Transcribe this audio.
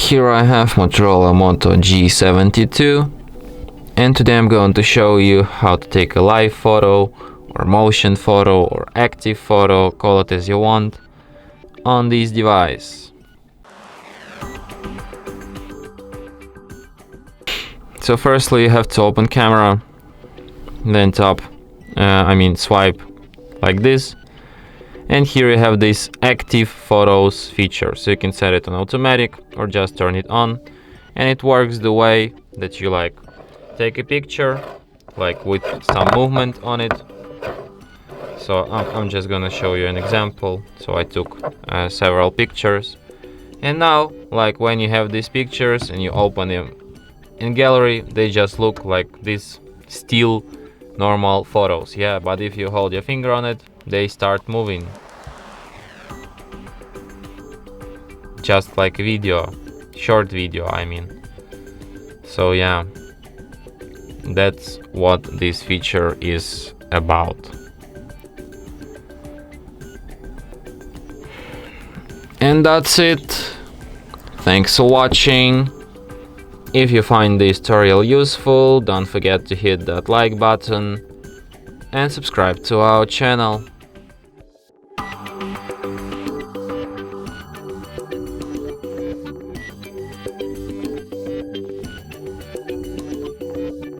Here I have Motorola Moto G72, and today I'm going to show you how to take a live photo or motion photo or active photo, call it as you want, on this device. So firstly you have to open camera, then swipe like this, and here you have this active photos feature, so you can set it on automatic or just turn it on, and it works the way that you like. Take a picture like with some movement on it. So I'm just gonna show you an example. So I took several pictures, and now like when you have these pictures and you open them in gallery, they just look like these still normal photos, yeah, but if you hold your finger on it, they start moving, just like video, short video I mean. So yeah, that's what this feature is about. And that's it. Thanks for watching. If you find this tutorial useful, don't forget to hit that like button and subscribe to our channel.